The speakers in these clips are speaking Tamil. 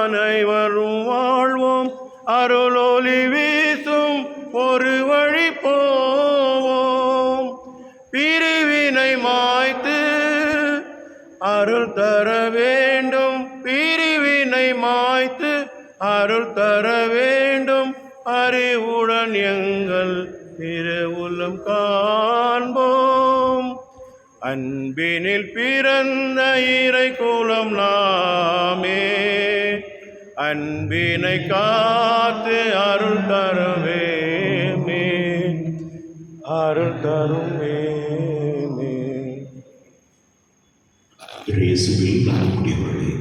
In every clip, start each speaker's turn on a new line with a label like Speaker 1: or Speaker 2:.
Speaker 1: அனைவரும் வாழ்வோம், அருளொளி வீசும் ஒரு வழி போவோம். பிரிவினை மாய்த்து அருள் தர வேண்டும், பிரிவினை மாய்த்து அருள் தர வேண்டும். அறிவுடன் எங்கள் திருவுளம் காண்போம். அன்பினில் பிறந்த இறை குலம் நாமே, அன்பினை காத்து அருள் தருவேமே, அருள் தருவேமே.
Speaker 2: இயேசுவில் அன்புடையவர்களே,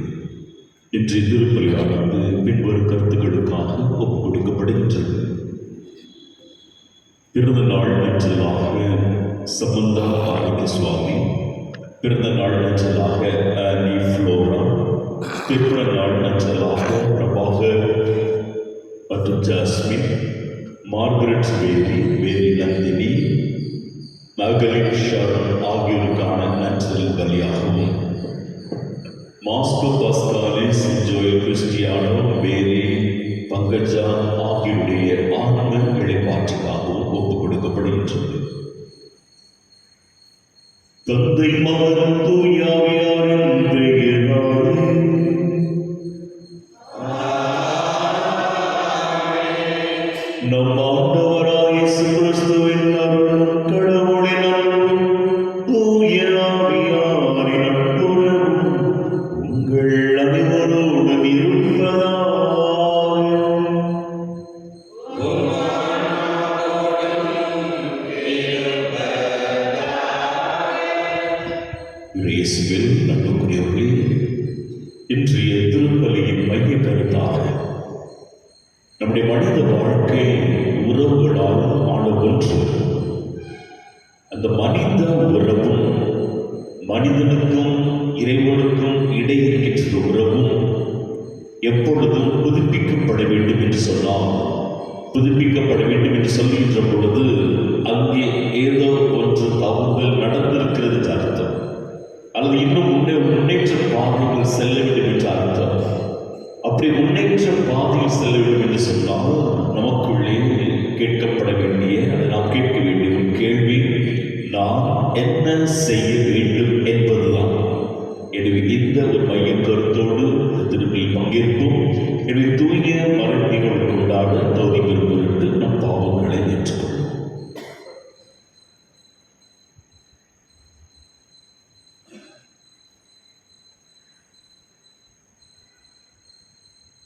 Speaker 2: இன்றைய திருப்பலியானது பின்வரும் கருத்துக்களுக்காக ஒப்புக் கொடுக்கப்படுகின்றது. பிறந்த நாள் நன்றலாக சம்பந்தா ஆரோக்கிய சுவாமி, பிறந்த நாள் நன்றலாக ஆனி ஃப்ளோரா, பிறந்த நாள் நன்றலாக பிரபாகர் மற்றும் ஜாஸ்மின், மார்கரெட் மேரி நந்தினி, மகளின் ஷரண் ஆகியோருக்கான நன்றல் பலியாகவும், மாஸ்கோ பாஸ்காலிஸ், ஜோயல் கிறிஸ்டியானோ, மேரி, பங்கஜா ஆகியோருடைய ஆன்ம இளைப்பாற்றுக்காகவும் ஒப்புக் கொடுக்கப்படுகின்றது. தந்தை மகன் தூய ஆவியாரின் பெயராலே நம் ஆண்டவராகிய இயேசு கிறிஸ்துவின் அருளும் கடவுளின் அருளும் தூய ஆவியாரின் நட்புறவும் உங்கள் அனைவரோடும் இருப்பதாக. இயேசுவில் நம்புகிறவர்களே, இன்றைய திருப்பலியின் மைய கருத்தாக நம்முடைய மனித வாழ்க்கை உறவுகளால் ஆன ஒன்று. அந்த மனித உறவும் மனிதனுக்கும் இறைவனுக்கும் இடையே இருக்கின்ற உறவும் எப்பொழுதும் புதுப்பிக்கப்பட வேண்டும் என்று சொன்னால், புதுப்பிக்கப்பட வேண்டும் என்று சொல்கின்ற பொழுது அங்கே ஏதோ ஒன்று தவறுகள் நடந்திருக்கிறது என்று அர்த்தம், அல்லது இன்னும் முன்னேற்ற பாதையில் செல்ல வேண்டும் என்று அர்த்தம். அப்படி முன்னேற்ற பாதையில் செல்ல வேண்டும் என்று சொன்னால் நமக்குள்ளே கேட்கப்பட வேண்டிய, அதை நாம் கேட்க வேண்டிய ஒரு கேள்வி, நாம் என்ன செய்ய வேண்டும் என்பதுதான். எனவே இந்த ஒரு மைய கருத்தோடு திருப்பில் பங்கேற்போம். எனவே தூய மரணிகள் கொண்டாட தோதி பெறுவதற்கு நம் பாவங்களை ஏற்றுக்கொள்ளும்.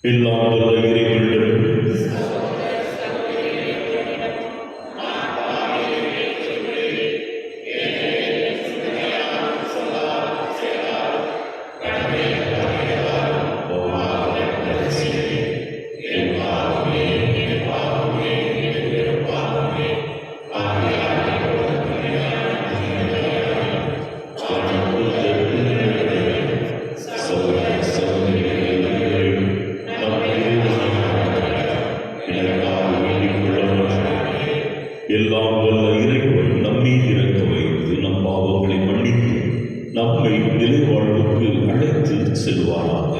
Speaker 2: எல்லாம் வல்ல இறைவனிடம் எல்லாம் வல்ல இறைவன் நம்மீது இரக்க வைத்து நம் பாவங்களை மன்னித்து நம்மை நிலை வாழ்வுக்கு அழைத்து செல்வாராக.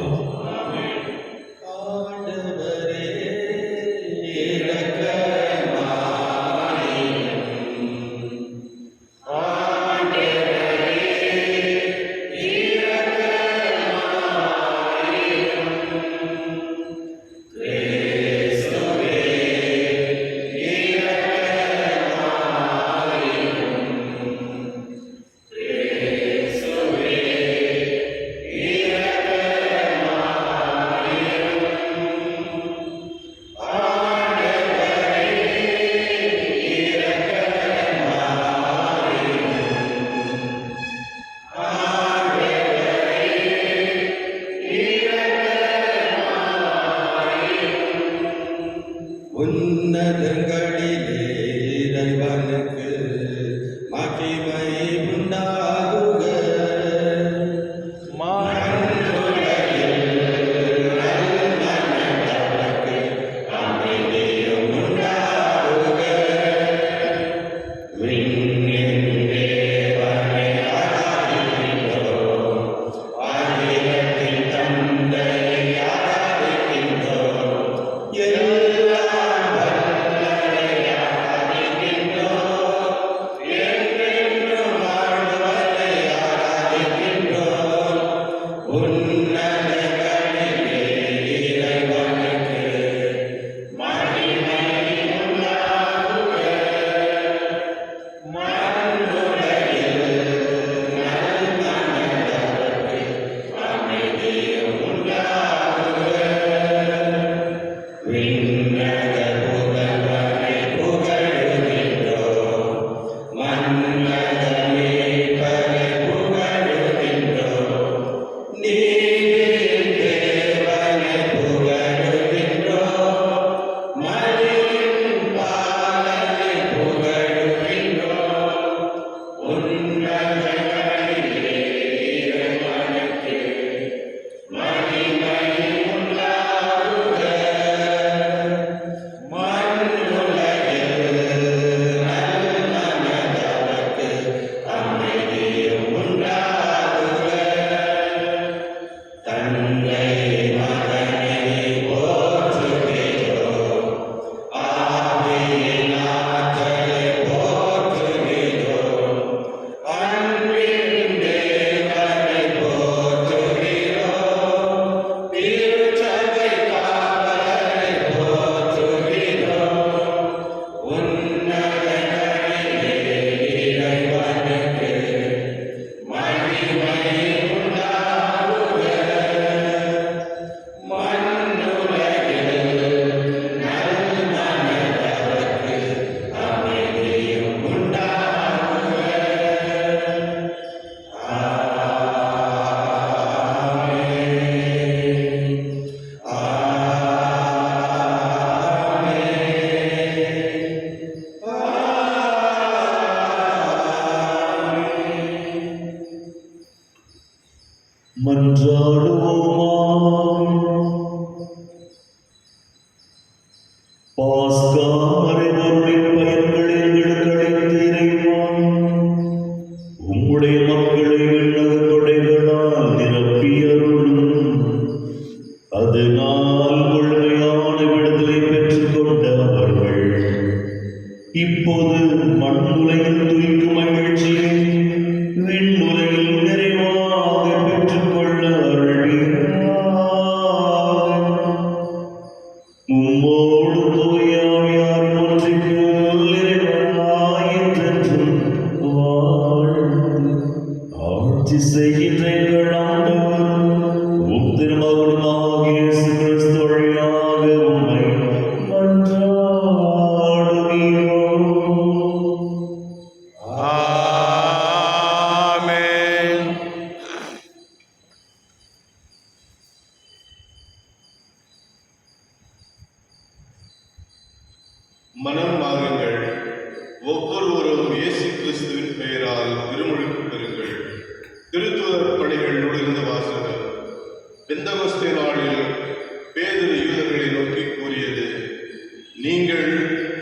Speaker 2: இப்போது மண்ணுலகில் துய்க்கும் மகிழ்ச்சியை விண்ணுலகில் நிறைவாக பெற்றுக்கொள்ள அருள்வீராக. உம்மோடு தூய ஆவியாரின் ஒன்றிப்பில் இறைவனாய் என்றென்றும் வாழ்ந்து ஆட்சி செய்கின்ற எங்கள் ஆண்டவரும் உம் திருமகனுமாகிய இயேசு கிறிஸ்து வழியாக உம்மை மன்றாடுகிறோம்.
Speaker 1: ஆமென்.
Speaker 3: மனம் மாறுங்கள், ஒவ்வொருவரும் இயேசு கிறிஸ்துவின் பெயரால் திருமுழுக்கு பெறுங்கள். திருத்தூதர் பணிகள் நூலிலிருந்து வாசகம். பெந்தகோஸ்தே நாளில் பேதுரு யூதர்களை நோக்கி கூறியது, நீங்கள்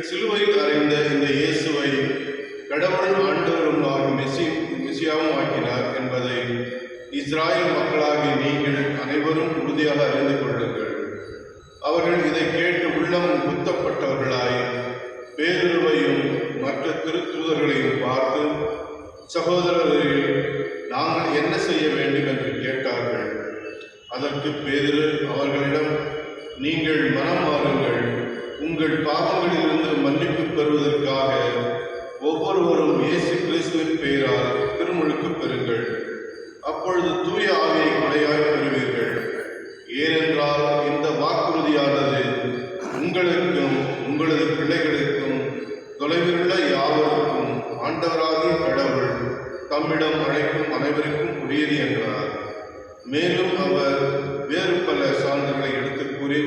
Speaker 3: சிலுவையில் அறைந்த இந்த இயேசுவை கடவுள் ஆண்டவரும் மெசியாவும் ஆக்கினார் என்பதை இஸ்ராயல் மக்களாகிய நீங்கள் அனைவரும் உறுதியாக அறிந்து கொள்ளுங்கள். அவர்கள் இதை கேட்டு உள்ளம் குத்தப்பட்டவர்களாய் பேதுருவையும் மற்ற திருத்தூதர்களையும் பார்த்து, சகோதரரே, நாங்கள் என்ன செய்ய வேண்டும் என்று கேட்டார்கள். அதற்கு பேதுரு அவர்களிடம், நீங்கள் மனம் மாறுங்கள், உங்கள் பாவங்களிலிருந்து மன்னிப்பு பெறுவதற்காக ஒவ்வொருவரும் இயேசு கிறிஸ்துவின் பெயரால் திருமுழுக்கு பெறுங்கள். அப்பொழுது தூய ஆவியை கொடையாய் பெறுவீர்கள். ஏனென்றால் இந்த வாக்குறுதியானது உங்களுக்கும் உங்களது பிள்ளைகளுக்கும் தொலைவிலுள்ள யாவருக்கும் ஆண்டவராகிய கடவுள் தம்மிடம் அழைக்கும் அனைவருக்கும் உரியது என்றார். மேலும் அவர் வேறு பல சான்றுகளை எடுத்துக் கூறி,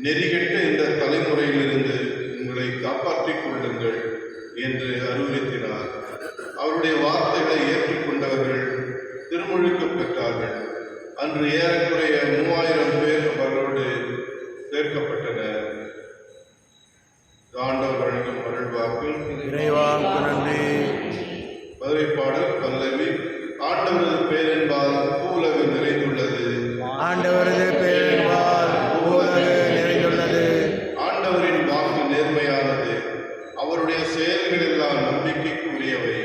Speaker 3: நெறிகெட்ட இந்த தலைமுறையிலிருந்து உங்களை காப்பாற்றிக் கொள்ளுங்கள் என்று அறிவுறுத்தினார். அவருடைய வார்த்தைகளை ஏற்றுக்கொண்டவர்கள் திருமுழுக்கு பெற்றார்கள். அன்று ஏறக்குறைய 3000 பேர் அவர்களோடு சேர்க்கப்பட்டனர். ஆண்டவர் வழங்கும் அருள்வாக்கு.
Speaker 1: இறைவாக்கு நன்றி.
Speaker 3: மதுரைப்பாடல் பல்லவி. ஆண்டவரது பேரென்பால் பூவுலகு நிறைந்துள்ளது.
Speaker 1: ஆண்டவரது பேரென்பால் பூவுலகு நிறைந்துள்ளது.
Speaker 3: ஆண்டவரின் வாக்கு நேர்மையானது, அவருடைய செயல்கள் எல்லாம் நம்பிக்கைக்கு உரியவை.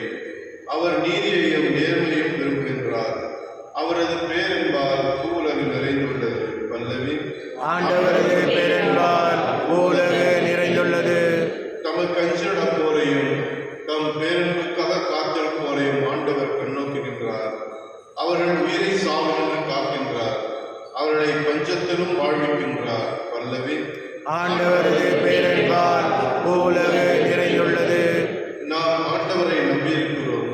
Speaker 3: அவர் நீதியையும் நேர்மையும் விரும்புகின்றார். அவரது பேரென்பால் பூவுலகு நிறைந்துள்ளது. பல்லவி.
Speaker 1: ஆண்டவரது பேரென்பால் பூவுலகு நிறைந்துள்ளது.
Speaker 3: தமக்கு அஞ்சு நடப்போரையும் தம் பேரன்புக்காக காத்திருப்போரையும் ஆண்டவர் கண்ணோக்குகின்றார். அவர்கள் உயிரை சாவினின்று காக்கின்றார். அவர்களை பஞ்சத்திலும் வாழ்விக்கின்றார். பல்லவி.
Speaker 1: ஆண்டவரது பேரென்பால் பூவுலகு நிறைந்துள்ளது.
Speaker 3: நாம் ஆண்டவரை நம்பியிருக்கிறோம்.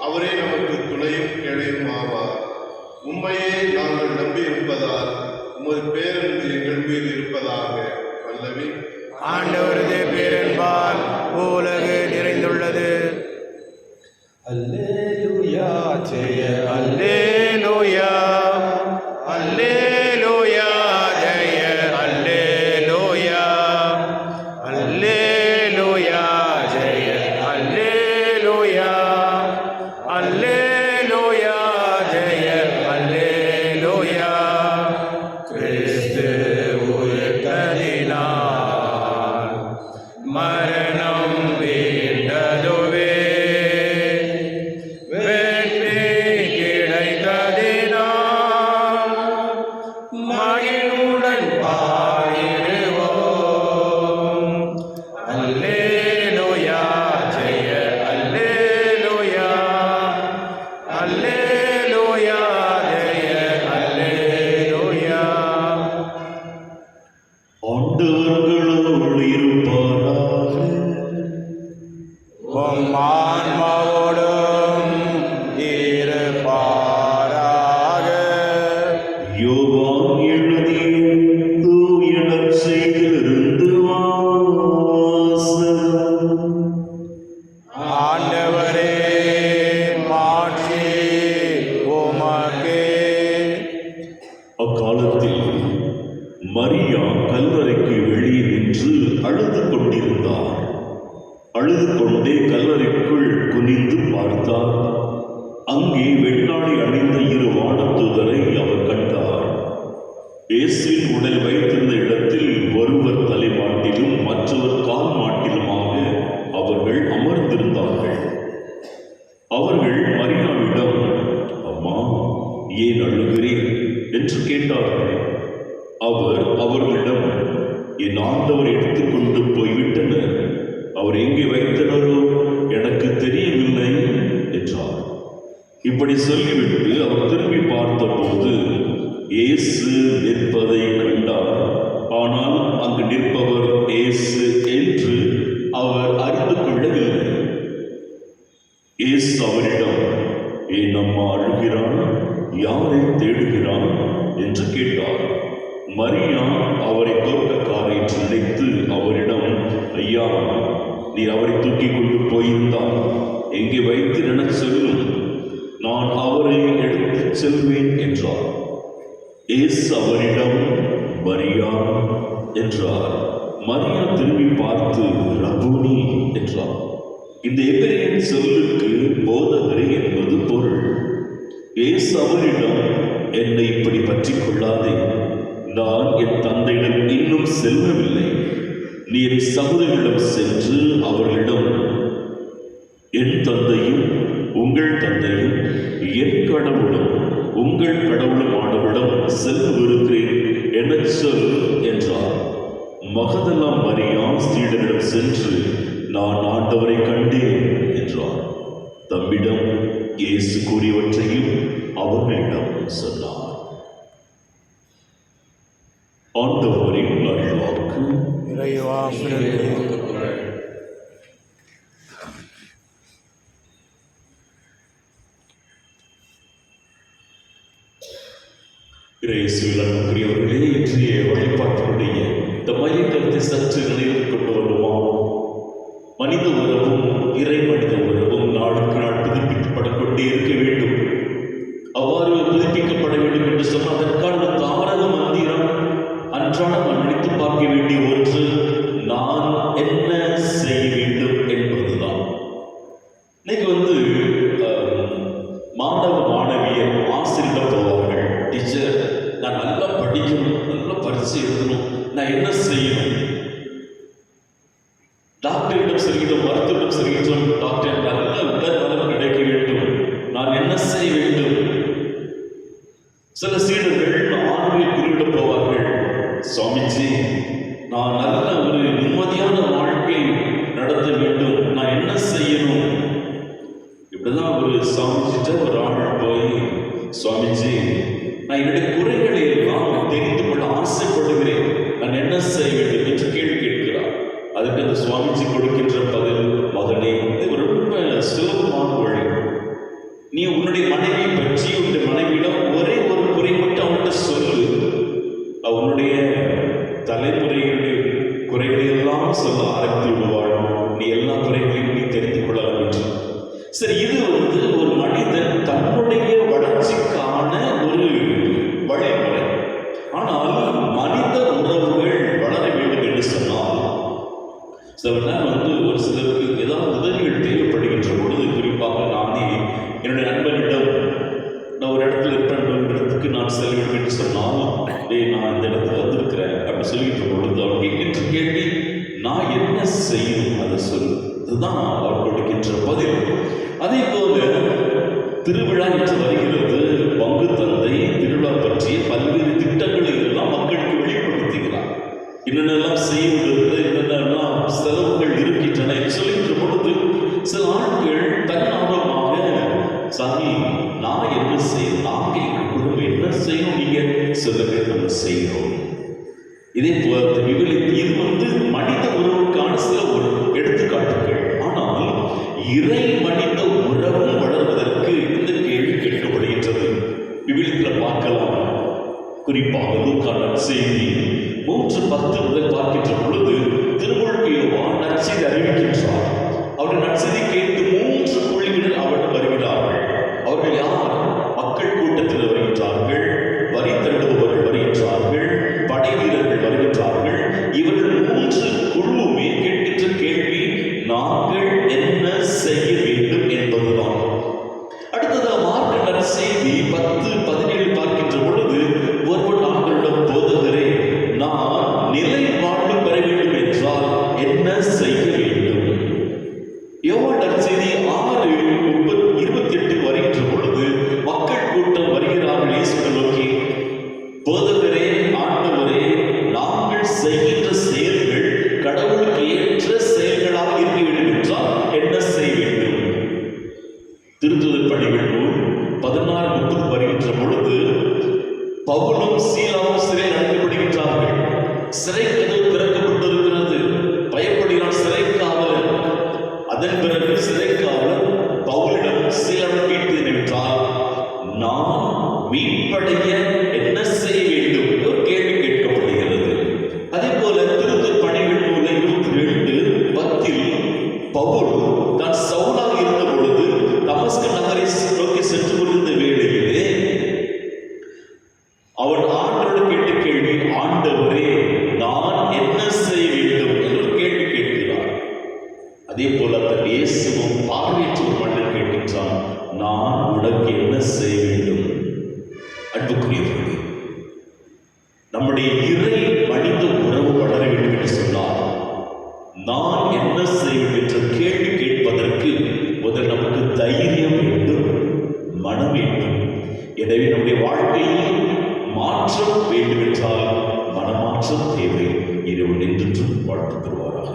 Speaker 3: அவரே நமக்கு துணையும் கிளையும் ஆவார். உம்மையே நாங்கள் நம்பியிருப்பதால் உமது பேரன்பு எங்கள் மீது இருப்பதாக. பல்லவி.
Speaker 1: ஆண்டவரது பேரென்பால் பூவுலகு நிறைந்துள்ளது.
Speaker 4: அல்லேலூயா ஜெய
Speaker 1: அல்லேலூயா அல்லேலூயா ஜெய அல்லேலூயா அல்லேலூயா ஜெய அல்லேலூயா அல்லேலூயா ஜெய அல்லேலூயா. கிறிஸ்து உயிர்த்ததினால் மரணம் வீண்டதுவே, வெற்றி கிடைத்ததினால் மகிழ்வுடன் பாடிடுவோம். அல்லேலூயா ஜெய அல்லேலூயா அல்லேலூயா ஜெய அல்லேலூயா.
Speaker 2: ஆண்டவர்களோடு இருப்பாராக.
Speaker 1: உம் ஆன்மாவோடும் இருப்பாராக.
Speaker 2: யோவான் எழுதிய தூய நற்செய்தியிலிருந்து வாசகம்.
Speaker 1: ஆண்டவரே, மாட்சி உமக்கே.
Speaker 2: அக்காலத்தில் மரியா கல்லறைக்கு வெளியே நின்று அழுது கொண்டிருந்தார். அழுது கொண்டே கல்லறைக்குள் குனிந்து பார்த்தார். அங்கே வெண்ணாடை அணிந்த 2 வானதூதரை அவர் கண்டார். இயேசுவின் உடல் வைத்திருந்த இடத்தில் ஒருவர் தலைமாட்டிலும் மற்றவர் கால் மாட்டிலுமாக அவர் ஏன் அழுகிறீர் என்று கேட்டார்கள். அவர் அவர்களிடம், என் ஆண்டவர் எடுத்துக்கொண்டு போய்விட்டனர், அவர் எங்கே வைத்தனரோ எனக்கு தெரியவில்லை என்றார். இப்படி சொல்லிவிட்டு அவர் திரும்பி பார்த்தபோது இயேசு நிற்பதை கண்டார். ஆனால் அங்கு நிற்பவர் இயேசு என்று அவர் அறிந்து கொள்ளவில்லை. இயேசு அவரிடம், என் அம்மா அழுகிறான், யாரை தேடுகிறான் என்று கேட்டார். மரியா அவரை தோட்டக்காரை நினைத்து அவரிடம், ஐயா, நீ அவரை தூக்கி கொண்டு போயிருந்தால் எங்கே வைத்து என சொல்லும், நான் அவரை எடுத்துச் செல்வேன் என்றார். இயேசு அவரிடம், மரியா என்றார். மரியா திரும்பி பார்த்து ரபூனி என்றார். இந்த எபிரேய சொல்லுக்கு போதகரே என்பது பொருள். இயேசு அவரிடம், என்னை இப்படி பற்றிக் கொள்ளாதே, நான் என் தந்தையிடம் இன்னும் செல்லவில்லை. நீ என் சகோதரிடம் சென்று அவர்களிடம், என் தந்தையும் உங்கள் தந்தையும் என் கடவுளும் உங்கள் கடவுளும் ஆனவரிடம் செல்லவிருக்கிறேன் என சொல் என்றார். மகதலா மரியா சீடரிடம் சென்று, நான் ஆண்டவரை கண்டேன் என்றார். தம்மிடம் இயேசு கூறியவற்றையும் அவர்களிடம் சொன்னார். ஆண்டவரின் நல்வாக்கு.
Speaker 1: இறைவா பிறந்தே.
Speaker 2: இயேசுவில் அன்புக்குரியவர்களே, இன்றைய வழிபாட்டினுடைய இந்த மையக்கருத்தை சற்று நினைவில் கொண்டு வருவோம். மனித உறவும் இறை மனித உறவும் நாளுக்கு நாள் புதுப்பிக்கப்படக்கொண்டே இருக்க வேண்டும். அவ்வாறு புதுப்பிக்கப்பட வேண்டும் என்று சொன்னால் அதற்கான தாரக மந்திரம் அன்றாடம் நினைத்து பார்க்க வேண்டிய ஒன்று, நான் என்ன செய்ய வேண்டும் என்பதுதான். இன்னைக்கு மாணவ மாணவியர் ஆசிரியர் போவார்கள், டீச்சர் நான் நல்லா படிக்கணும், நல்லா பரிசு எழுதணும், நான் என்ன செய்யணும்? டாக்டரிடம் செல்கிறோம், மருத்துவரிடம் செல்கிறோம், டாக்டர் நல்ல உடல் நலம் கிடைக்க வேண்டும், நான் என்ன செய்ய வேண்டும்? சில சீடர்கள் ஆன்மீக குருவிடம் போவார்கள், சுவாமிஜி நான் நல்ல ஒரு நிம்மதியான வாழ்க்கை நடத்த வேண்டும், நான் என்ன செய்யணும்? இப்படிதான் ஒரு சுவாமிஜிட்ட ஒரு ஆள் போய், சுவாமிஜி நான் என்னுடைய குறைகளை எல்லாம் தெரிந்து கொள்ள ஆசைப்படுகிறேன், நான் என்ன செய்ய வேண்டும் என்று கேள்வி கேட்கிறார். அதுக்கு அந்த சுவாமிஜி கொடுக்கின்ற பதில், மகனே இது ரொம்ப சுலபமான வழி. நீ உன்னுடைய மனைவியை பற்றி உன்னுடைய மனைவியிடம் ஒரே ஒரு குறை மட்டும் அவன்கிட்ட சொல்லு, அவனுடைய தலைமுறைகளுடைய குறைகளை எல்லாம் சொல்ல ஆரம்பித்து விடுவாள், நீ எல்லா குறைகளையும் நீ தெரிந்து கொள்ளலாம் என்று. சரி, இது ஒரு மனிதன் தன்னுடைய வளர்ச்சிக்கான ஒரு வழிமுறை. ஆனால் மனித உறவுகள் வளர வேண்டும் என்று சொன்னால் சில நேரம் ஒரு சிலருக்கு ஏதாவது உதவிகள் தேவைப்படுகின்ற பொழுது, குறிப்பாக நானே என்னுடைய நண்பனிடம் நான் ஒரு இடத்துல இருப்பேன், ஒரு இடத்துக்கு நான் செல்ல வேண்டும் என்று சொன்னால், நான் இந்த இடத்துல வந்திருக்கிறேன் அப்படி சொல்லிட்டு பொழுது அவர் கேட்கின்ற கேள்வி, நான் என்ன செய்யணும் அதை சொல்லு, இதுதான் அவர் கொடுக்கின்ற பதில். அதே போல திருவிழா என்று வருகிறது, பங்கு தந்தை திருவிழா பற்றிய பல்வேறு திட்டங்களை எல்லாம் மக்களுக்கு வெளிப்படுத்துகிறார். என்னென்னலாம் செய்வது, என்னென்னலாம் செலவுகள் இருக்கின்றன என்று சொல்கின்ற பொழுது சில ஆட்கள் தன்னார்வமாக, சாமி நான் என்ன செய்யணும், நாங்கள் எங்கள் குடும்பம் என்ன செய்யணும், நீங்க சொல்லுங்க, நம்ம செய்யணும். இதே போல இது மனித உறவுக்கான சில ஒரு எடுத்துக்காட்டுகள். ஆனால் இறை மனித உறவும் வளர்வதற்கு இந்த கேள்வி கேட்கப்படுகின்றது. விவிலியத்தில் பார்க்கலாம். குறிப்பாக லூக்கா நற்செய்தி 3:10 முதல் பார்க்கின்ற பொழுது திருமுழுக்கு யோவான் நற்செய்தி அறிவிக்கின்றார். அவருடைய நற்செய்தி கேட்டு 3 குழுவினர் அவரிடம் வருகிறார்கள். அவர்கள் யார்? மக்கள் கூட்டத்தில் வருகின்றார்கள், வரி தண்டுபவர்கள் வருகின்றார்கள், படை வீரர்கள் வருகின்றார்கள். இவர்கள் 3 குழுவுமே கேட்கின்ற கேள்வி, நாங்கள் என்ன செய்ய வேண்டும் என்பதுதான். அடுத்ததாக மார்க் நற்செய்தி 10:17 பார்க்கின்ற பொழுது ஒருவர் ஆண்டவரிடம், போதகரே நான் நிலை வாழ்வு பெற வேண்டும் என்றால் என்ன செய்ய வேண்டும்? யோவான் நற்செய்தி 6:28 வருகின்ற பொழுது மக்கள் கூட்டம் வருகிறார்கள். அதன் பிறகு சிறைக்காவலர் பவுலிடம் சீலனிடம் கேட்டது என்றால், நான் மீட்படைய என்ன செய்ய வேண்டும் என்று ஒரு கேள்வி கேட்கப்படுகிறது. அதே போல திருத்து பணிகள் நூல் 22:10 பவுல் தான் சவுலாக இருந்த பொழுது தமஸ்கு நகரை நோக்கி சென்று கொண்டிருந்த வேளையிலே அவன் ஆண்டவரோடு கேட்ட கேள்வி, ஆண்டவரே நான் என்ன செய்ய வேண்டும் என்று ஒரு கேள்வி கேட்கிறார். அதே போல தன் இயேசுவும் பார்வையற்ற ஒரு மனிதன் கேட்கின்றான், நான் உனக்கு என்ன செய்ய வேண்டும்? அன்புக்குரியவர்களே, நம்முடைய இறை மனித உறவு வளர வேண்டும் என்று சொன்னால் நான் என்ன செய்ய வேண்டும் என்ற கேள்வி கேட்பதற்கு முதல் நமக்கு தைரியம் வேண்டும், மனம் வேண்டும். எனவே நம்முடைய வாழ்க்கையில் மாற்றம் வேண்டும் என்றால் மனமாற்றம் தேவை. இறைவன் என்றென்றும் வாழ்த்து தருவாராக.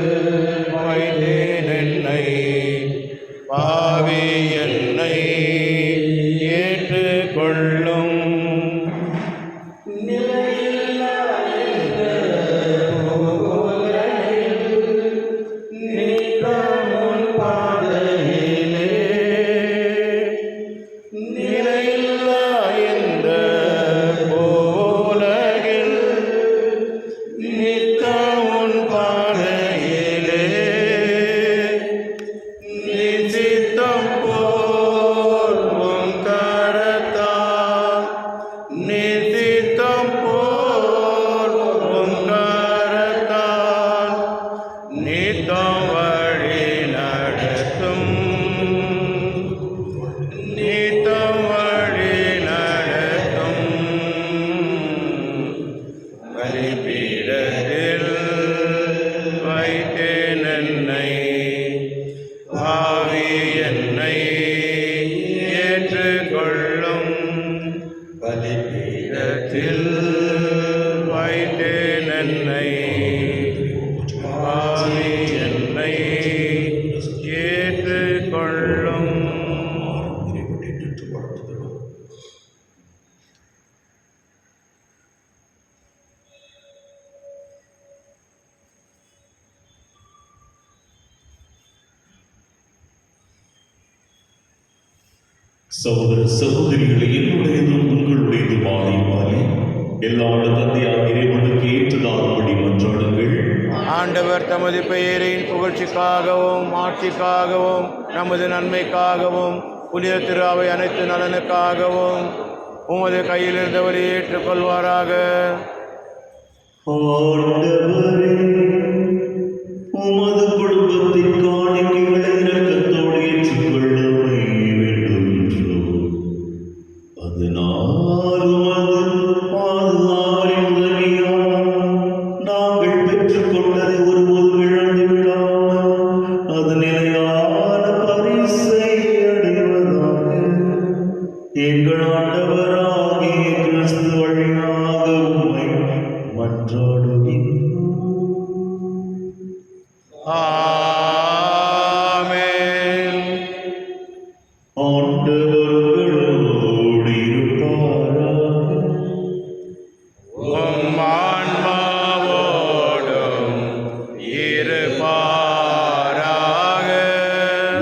Speaker 1: வைத்தேன் என்னை, பாவி என்னை ஏற்றுக்கொள்ளும்.
Speaker 2: சகோதர சகோதரிகளை, என்னுடையதும் உங்களுடையதுமான பலி எல்லாம் தந்தையாக இறைவனுக்கு ஏற்றதாகும்படி மன்றாடுங்கள்.
Speaker 1: ஆண்டவர் தமது பெயரின் புகழ்ச்சிக்காகவும் ஆட்சிக்காகவும் நமது நன்மைக்காகவும் புனித திரு அவை அனைத்து நலனுக்காகவும் உமது கையில் இருந்தவரை ஏற்றுக்கொள்வாராக.
Speaker 2: ஆண்டவரே, உமது குடும்பத்தின் காணிக்கைகளை இரக்கத்தோடு ஏற்றுக்கொள்ள வேண்டும் என்றும், அதனால் உமது பாதுகாவலின் உதவியால் நாங்கள் பெற்றுக்கொண்டதை ஒருபோதும் இழந்து விடாமல் அது நிலையான பரிசை அடைவதாக எங்கள் ஆண்டவராகிய கிறிஸ்து வழியாக உம்மை மன்றாடுகின்றோம்.
Speaker 1: ஆமென்.
Speaker 2: ஆண்டவர்களோடு இருப்பாராக.
Speaker 1: உம் ஆன்மாவோடும் இருப்பாராக.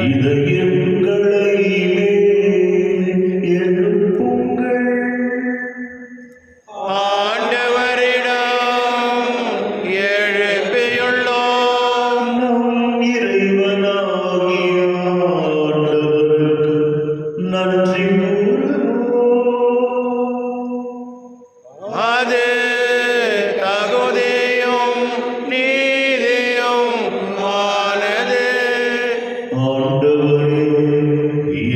Speaker 2: இதயங்களை எழுப்புங்கள்.
Speaker 1: ஆண்டவரிடம் எழுப்பியுள்ளோம்.
Speaker 2: நம் இறைவனாகிய ஆண்டவருக்கு நன்றி கூறுவோம்.
Speaker 1: அது தகுதியும் நீதியும் ஆனது.
Speaker 2: ஆண்டவரே,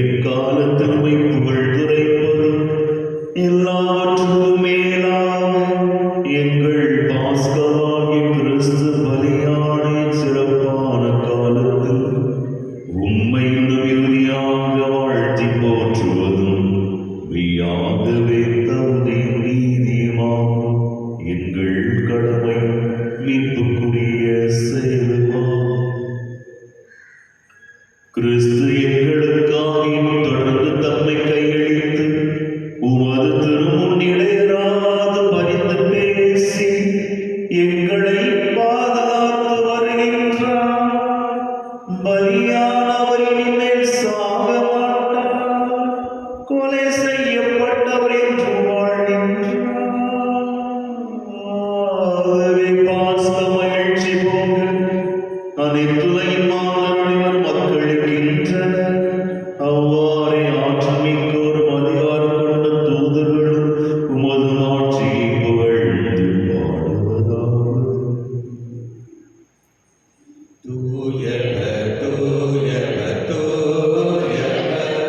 Speaker 2: எக்காலத்தில் உம்மை புகழ்ந்துரைப்பதும் எல்லாவற்றுக்கும் மேலாக எங்கள் பாஸ்கராகிய கிறிஸ்து பலியான சிறப்பான காலத்தில் உம்மை இறுதியாக வாழ்த்தி போற்றுவதும் மெய்யாகவே தகுதியும் நீதியுமாகும் எங்கள் கடமை மீட்புக்குரிய செயலுமாம். கிறிஸ்து எங்களுக்காக தொடர்ந்து தம்மை கையளித்து உமது திருமுன் இடையராது பரிந்து பேசி எங்களை பாதுகாத்து வருகின்றார். பலியானவர் இனிமேல் சாக மாட்டார், கொலை செய்யப்பட்டவர் என்று வாழ்கின்றார். ஆகவே பாஸ்க மகிழ்ச்சி போங்க அனைத்துலகின் மாதர் மக்களுக்கின்றனர். அவ்வாறே ஆற்றல் மிக்கோரும் அதிகாரம் கொண்ட தூதர்களும் உமது ஆட்சியை புகழ்ந்து பாடுவதாவது.
Speaker 4: தூயவர், தூயவர், தூயவர்,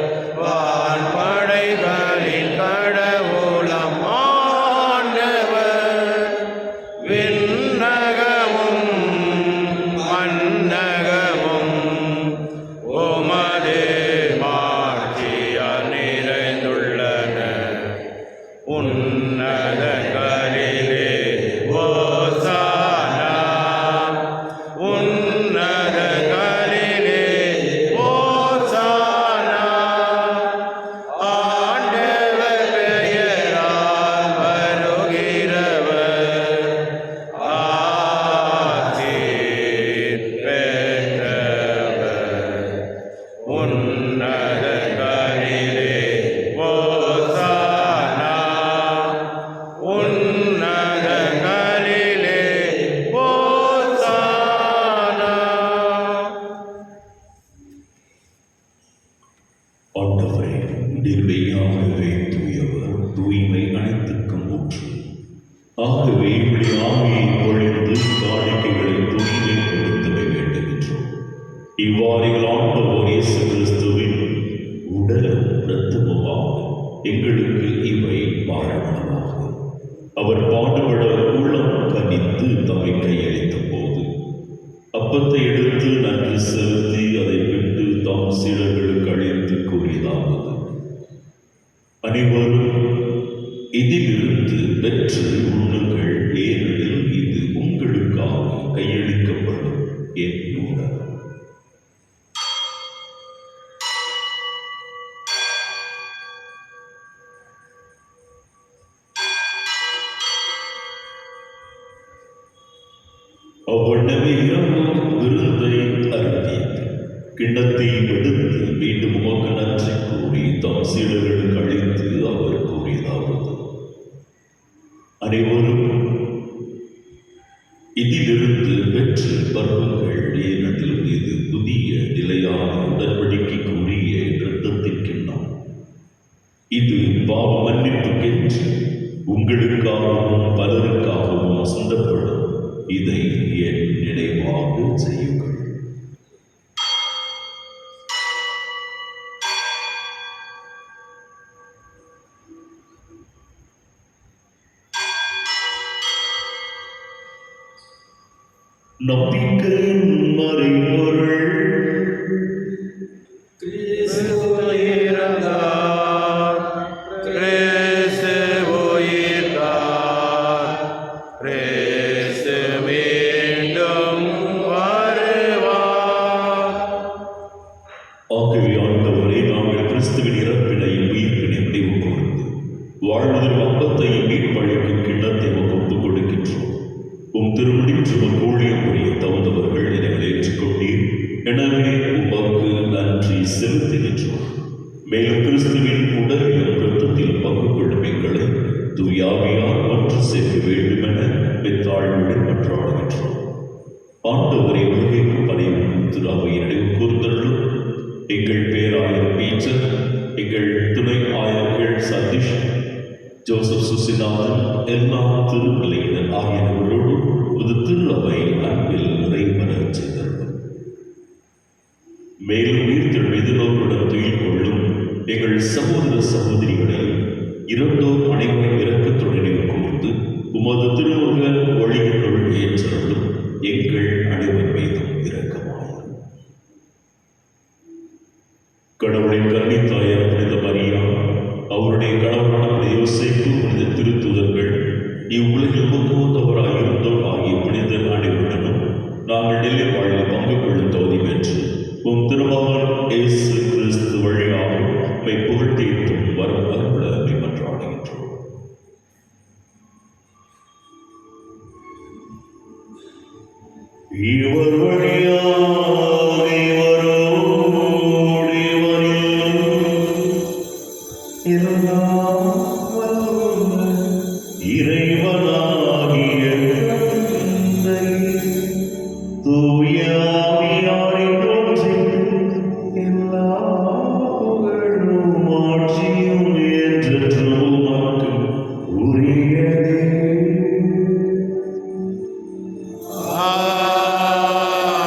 Speaker 1: வான்படைகளின் கடவுளம் ஆண்டவர், விண்ணகமும் மண்ணகமும் உமது மாட்சியால் நிறைந்துள்ளன. உன்னதங்களிலே ஓசானா, உன்னதங்களிலே ஓசானா. ஆண்டவர் பெயரால் வருகிறவர் ஆசி பெற்றவர். உன்னதங்களிலே ஓசானா, உன்னதங்களிலே ஓசானா.
Speaker 2: ஆண்டவரே, நிர்மையாகவே தூயவர், தூய்மை அனைத்துக்கும் ஊற்று. ஆகவே இப்படி ஆவியை பொழிந்து காணிக்கைகளை தூய்மைப்படுத்த வேண்டுகின்றோம். இவ்வாறு ஆண்டவர் இயேசு கிறிஸ்துவின் உடலும் இரத்தமுமாக எங்களுக்கு இவை மாறணமாகும். அவர் பாடுபட உள்ளம் கனிந்து தம்மை கையளித்த போது அப்பத்தை எடுத்து நன்றி செலுத்தி அதை விட்டு தாம் சீடர்களுக்கு அளித்து கூறியதாவது: அனைவரும் இதிலிருந்து பெற்று உண்ணுங்கள், ஏனெனில் இது உங்களுக்காக கையளிக்கப்படும் என் உடல். அவ்வண்ணமே இரவும் விருந்தை அருந்தியது. கிண்ணத்தை எடுத்து மீண்டும் உமக்கு நன்றி கூறி தம் சீடர்களுக்கு அளித்து அவர் கூறியதாவது: அனைவரும் இதிலிருந்து பெற்று பருவங்கள், ஏனெனில் இது புதிய நிலையான உடன்படிக்கைக்குரிய இரத்தத்தின் கிண்ணம். இது பாவ மன்னிப்புக்கென்று உங்களுக்காகவும் பலருக்காகவும் சிந்தப்படும். இதை என் நினைவாக செய்யுங்கள். நம்பிக்கையின் மறைபொருள்
Speaker 1: கிறிஸ்து இறந்தார், கிறிஸ்து உயிர்த்தார், கிறிஸ்து மீண்டும் வருவார்.
Speaker 2: ஆகவே ஆண்டவரே, நாங்கள் கிறிஸ்துவின் இறப்பினையும் உயிர்ப்பினையும் நினைவு கூர்ந்து வாழ்வதில் அப்பத்தையும் மீட்பளிக்கும் கிண்ணத்தை ஒப்புக் கொடுக்கின்றோம். உம் திருமணின்று உமக்கு ஊழியம் புரிய தகுந்தவர்கள் எங்களை ஏற்றுக்கொண்டீர். எனவே உமக்கு நன்றி செலுத்துகின்றோம். மேலும் கிறிஸ்துவின் உடலிலும் இரத்தத்தில் பங்கு கொள்ளும் எங்களை தூயாவியார் ஒன்று சேர்க்க வேண்டுமென பெத்தாழ்வுடன் மன்றாடுகின்றோம். ஆண்டவரை உலகிற்கு பணியும் திரு நினைவு கூர்ந்தருளும். எங்கள் பேராயர் பீச்சர், எங்கள் துணை ஆயர்கள் சதீஷ், ஜோசப் சுசிநாதன், எல்லா திருநிலையினர் ஆகியவர்களோடு ஒரு திரு அவை அன்பில் நிறைவரச் செய்தருளும். மேலும் உயிர்த்தெழும் எதிர்நோக்குடன் துயில் கொள்ளும் எங்கள் சகோதர சகோதரிகளை இறந்தோர் அனைவரும் இரக்கத்துடன் நினைவு கூர்ந்து உமது திருமுக வழியினுள் ஏற்றருளும். எங்கள் அனைவர் மீதும் இரக்கமாயிரும். கடவுளின் கன்னித்தாயார் புனித மரியா, அவருடைய கணவரான யோசேப்பு, புனித திருத்தூதர்கள், இவ்வுலகில் முகமூத்தவராயிருந்தோர் ஆகிய புனித இவர் வழியாக இவரோடு இவரில் எல்லாம் வல்ல இறைவனாகிய தந்தை தூய ஆவியாரின் ஒன்றில் எல்லா புகழும் ஆட்சியும் என்றென்றும் உமக்கு உரியதே.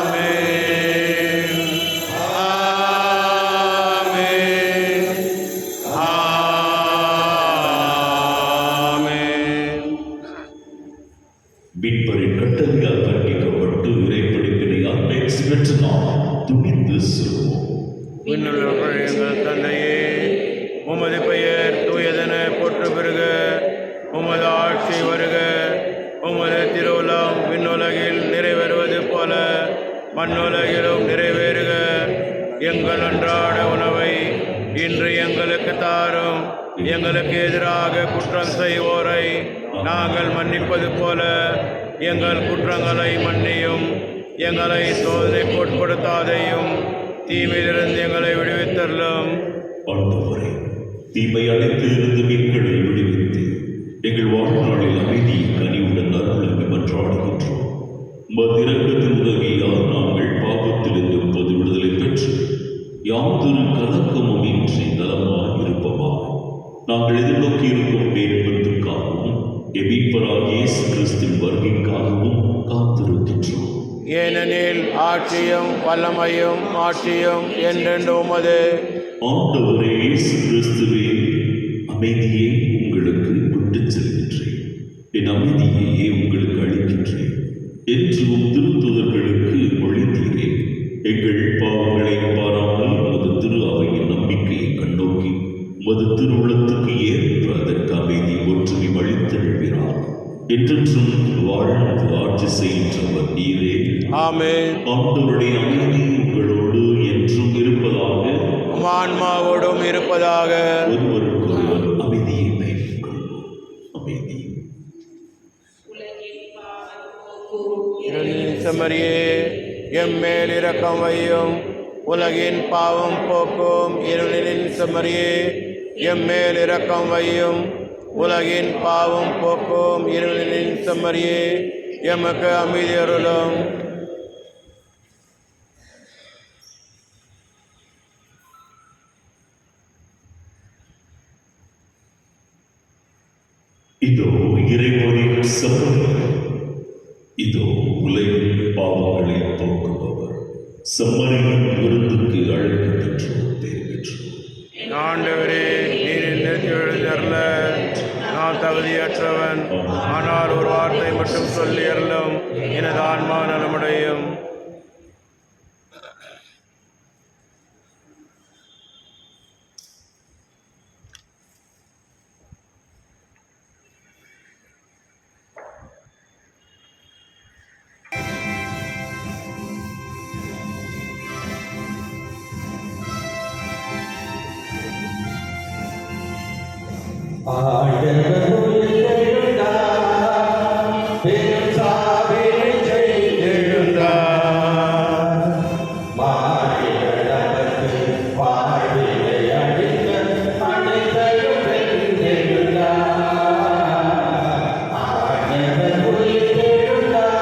Speaker 1: ஆமென். ஆமென். ஆமென்.
Speaker 2: மீட்பரின் கட்டளையால் கண்டிக்கப்பட்டு இறைப்படிப்பினையால் மேற்சி பெற்று நாம் துணிந்து செல்வோம்.
Speaker 1: விண்ணுலகில் எங்கள் தந்தையே, உமது பெயர் தூயதென போற்று பெறுக. உமது ஆட்சி வருக. உமது திருவுளம் விண்ணுலகில் நிறைவேறுவது போல மண்ணுலகிலும் நிறைவேறுக. எங்கள் அன்றாட உணவை இன்று எங்களுக்கு தாரும். எங்களுக்கு எதிராக குற்றம் செய்வோரை நாங்கள் மன்னிப்பது போல எங்கள் குற்றங்களை மன்னியும். எங்களை சோதனைக்கு உட்படுத்தாதையும், தீமையிலிருந்து எங்களை விடுவித்தருளும்.
Speaker 2: ஆண்டவரே, தீமை அனைத்திலிருந்து எங்களை விடுவித்து எங்கள் வாழ்நாளில் அமைதியை கனிவுடன் அருளை மன்றாடுகின்றோம். மதிரக்கத்தின் உதவியால் நாங்கள் பாவத்திலிருந்து பொது விடுதலை பெற்று யாதொரு கலக்கமும் இன்றி நலமாய் இருப்போமாக. நாங்கள் எதிர்நோக்கி இருக்கும் பேரின்பத்துக்காகவும் எமீட்பராகிய இயேசு கிறிஸ்துவின் வருகைக்காகவும் காத்திருக்கின்றோம்.
Speaker 1: ஏனெனில் ஆட்சியும் வல்லமையும் ஆட்சியும் என்றென்று உமது.
Speaker 2: ஆண்டவரே இயேசு கிறிஸ்துவே, அமைதியை உங்களுக்கு விட்டுச் செல்கின்றேன், என் அமைதியையே உங்களுக்கு அளிக்கின்றேன் என்று திருத்துதர்களுக்கு மொழிந்தீரே. எங்கள் பாவங்களை பாராமல் உமது திரு அவையின் நம்பிக்கையை கண்ணோக்கி உமது திருவுளத்துக்கு ஏற்ப அதற்கு அமைதி ஒற்றுமை அளித்தெழுகிறார். என்றென்றும் வாழ்ந்து ஆட்சி செய்கின்றவர் நீரே.
Speaker 1: ஆமென்.
Speaker 2: ஆண்டவருடைய அமைதி உங்களோடு என்றும் இருப்பதாக,
Speaker 1: உம் ஆன்மாவோடும் இருப்பதாக.
Speaker 2: ஒருவருக்கொருவர் அமைதியை பயிர்கொள்வோம். அமைதி.
Speaker 1: இருளின் செம்மறியே, எம்மேல் இரக்கம் வையும். உலகின் பாவம் போக்கும் இருளின் செம்மறியே, எம்மேல் இரக்கம் வையும். உலகின் பாவம் போக்கும் இருளின் செம்மறியே, எமக்கு அமைதி அருளும்.
Speaker 2: இதோ இறைவனின் செம்மறி, இதோ உலகின் பாவங்களை போக்குபவர். செம்மறியின் விருந்துக்கு அழைக்கப்பெற்றோர் பேர் பெற்றோர்.
Speaker 1: ஆண்டவரே, நீர் நிறுத்தி எழுந்தருள நான் தகுதியற்றவன். ஆனால் ஒரு வார்த்தை மட்டும் சொல்லி அருளும், எனது ஆன்மா நலமடையும்.
Speaker 4: ஆண்டவர் உயிர்த்தெழுந்தார், பெரும் சாவினைச் செய்தெழுந்தார். மானிடர் அவருக்கு வாழ்வினை அளிக்க அனைத்தையும் வென்றெழுந்தார். ஆண்டவர் உயிர்த்தெழுந்தார்.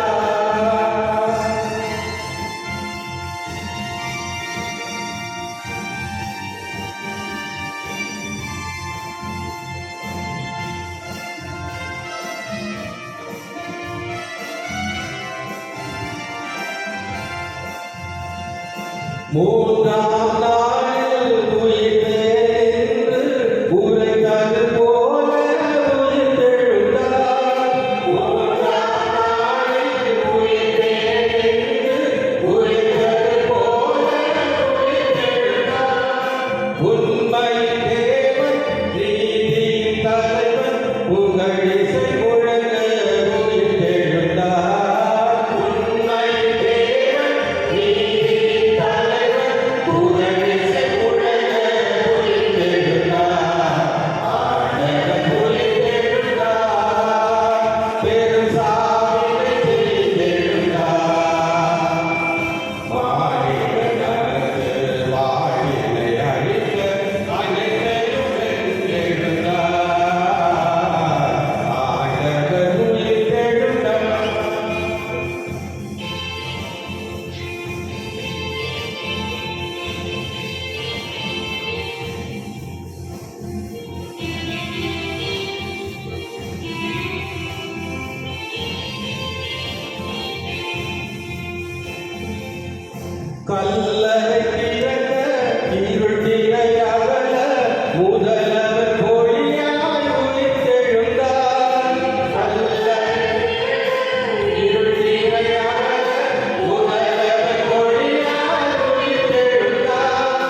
Speaker 4: மூன்றாம் நாளில் உயிர்த்தெழுந்து உரைத்தது போல உயிர்த்தெழுந்தார். மூன்றாம் நாளில் உயிர்த்தெழுந்து உரைத்தது போல உயிர்த்தெழுந்தார். உண்மையின் தேவன், நீதியின் தலைவன், புகழிசை முழங்க உயிர்த்தெழுந்தார். உண்மையின் தேவன், நீதியின் தலைவன், புகழிசை முழங்க கல்லறை திறந்த இருள் திரையகல முதல்வர் கோழியாய் உயிர்த்தெழுந்தார். கல்லறை இருள் திரையகல முதல்வர் கோழியாய் உயிர்த்தெழுந்தார்.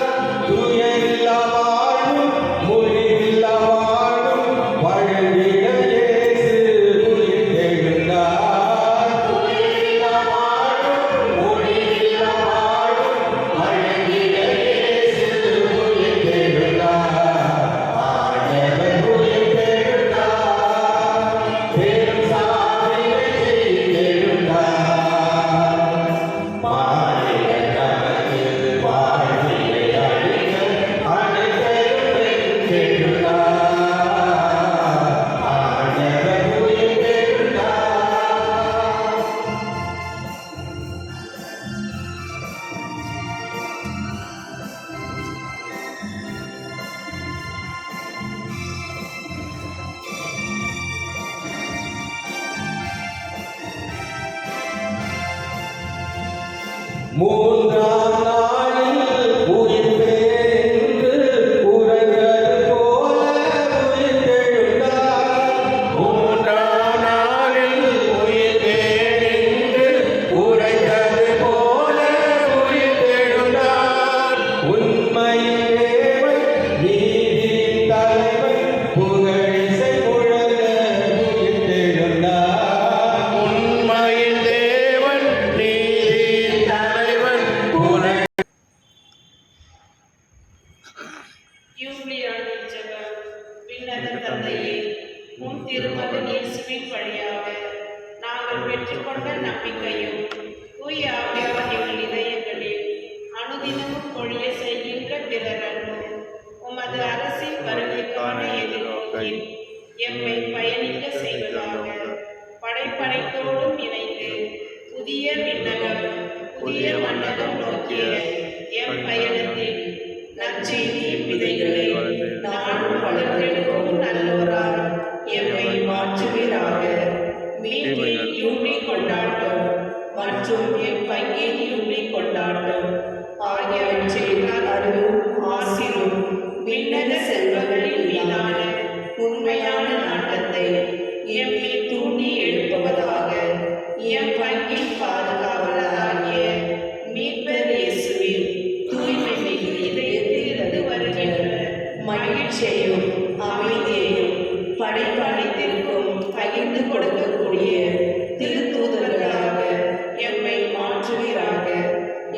Speaker 4: துயரில்லா வாழும் முடிவில்லா வாழும் வழங்கிட இயேசு உயிர்த்தெழுந்தார். துயரில்லா வாழும் முடிவில்லா வாழும் வழங்கிட இயேசு உயிர்த்தெழுந்தார். ஆண்டவர் உயிர்த்தெழுந்தார். பெரும் சாதனை செய்தெழுந்தார். மாறிட நமக்கு வாழ்விலை அளிக்க அனைத்தையும் வென்றெழுந்தார். ஆண்டவர் உயிர்த்தெழுந்தார். மூன்றாம் நாளில் உயிர்த்தெழுந்து உறங்கது போல உயிர்த்தெழுந்தார்.
Speaker 1: மூன்றாம் நாளில் உயிர்த்தெழுந்து உறைந்தது போல உயிர்த்தெழுந்தார்.
Speaker 4: உண்மையின் தேவன் நீதியின் தலைவன் புகழிசை முழங்க உயிர்த்தெழுந்தார்.
Speaker 1: உண்மையின் தேவன் நீதியின் தலைவன் புனை
Speaker 5: யூபிலியாண்டின் ஜெபம். விண்ணக தந்தையே, உம் திருமகன் இயேசுவின் வழியாக நாங்கள் பெற்றுக்கொண்ட நம்பிக்கையும் தூய ஆவியார் எங்கள் இதயங்களில் அனுதினமும் பொழிய செய்கின்ற பிறர் அன்பும் உமது அரசின் வருகைக்கான எதிர்நோக்கில் எம்மை பயணிக்க செய்வதாக. படைப்படைத்தோடும் இணைந்து புதிய விண்ணகம் புதிய மன்னகம் நோக்கிய எம் பயணத்தில் நற்செய்தியின் விதைகளை நாடும் வளர்த்தெடுக்கும் நல்லோரால் எம்மை மாற்றுவீராக. மீட்பின் யூபி கொண்டாட்டம் மற்றும் எம் பங்கின் யூபி கொண்டாட்டம் ஆகியவற்றின் அருளும் ஆசிரும் விண்ணக செல்வங்களின் மீதான உண்மையான நாட்டத்தை எம்மை தூண்டி எழுப்புவதாக. எம் பங்கின் பாதுகாவலராகிய மீட்பர் இயேசுவின் தூய்மை மிகு இதயத்திலிருந்து வருகின்ற மகிழ்ச்சியையும் அமைதியையும் படைப்படைத்திற்கும் பகிர்ந்து கொடுக்கக்கூடிய திருத்தூதர்களாக எம்மை மாற்றுவீராக.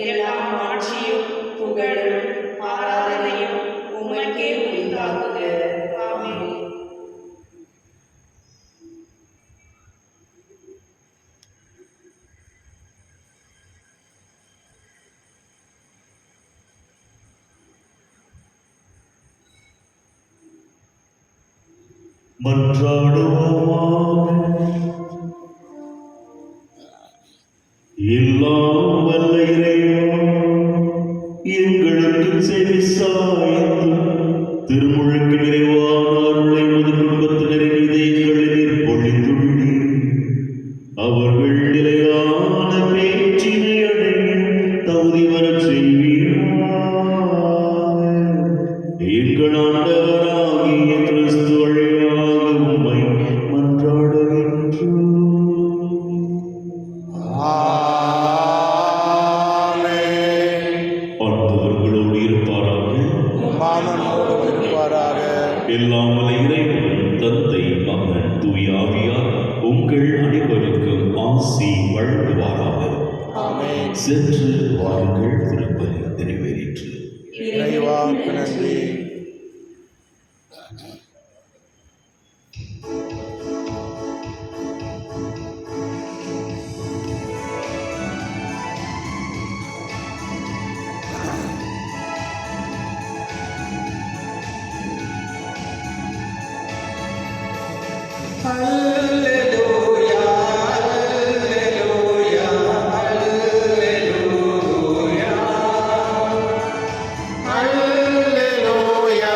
Speaker 5: எல்லா ஆட்சியும் புகழும் ஆராதனையும் உமக்கே உரித்தாகுக. ஆமென்.
Speaker 2: மன்றாடுவோமாக. எல்லாம் வல்ல இறைவா, எங்களுக்கு செவி சாய்ந்து திருமுழுக்கு நிறைவான அருளை உமது குடும்பத்தினரின் இதயங்களில் பொழிந்துள்ளீர். அவர்கள் நிலையான பேச்சினை அடைய தகுதி வரச் செய்வீராக. எங்கள் ஆண்டவராகிய கிறிஸ்து வழியாக உம்மை மன்றாடுகின்றோம்.
Speaker 1: ஆமென்.
Speaker 2: ஆண்டவர்களோடு இருப்பாராக.
Speaker 1: மாமனோடும் இருப்பாராக.
Speaker 2: எல்லாம் வல்ல இறைவன் தந்தை மகன் தூய ஆவியார் உங்கள் அனைவருக்கும் ஆசி வழங்குவாராக.
Speaker 1: ஆமென்.
Speaker 2: சென்று வாருங்கள், திருப்பலி நிறைவேறிற்று.
Speaker 1: இறைவாக்கு நன்றி.
Speaker 4: Hallelujah, hallelujah, hallelujah.
Speaker 1: அல்லேலூயா,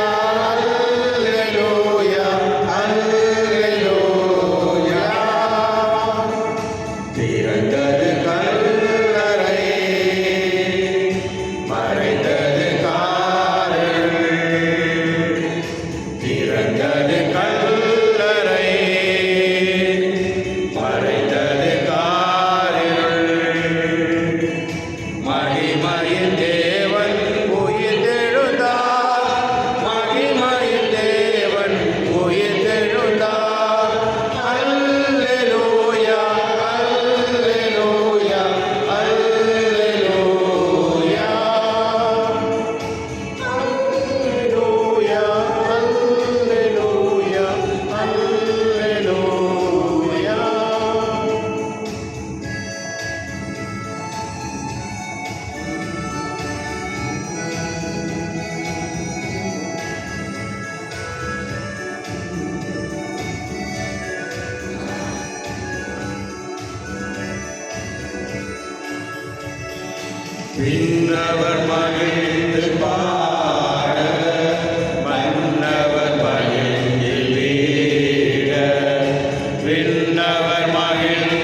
Speaker 1: அல்லேலூயா, அல்லேலூயா.
Speaker 4: திறந்தது கல்லறை,
Speaker 1: விண்ணவர் மகிழ்ந்து பாட மன்னவர் மகிழ்ந்து வீட விண்ணவர் மகிழ்ந்து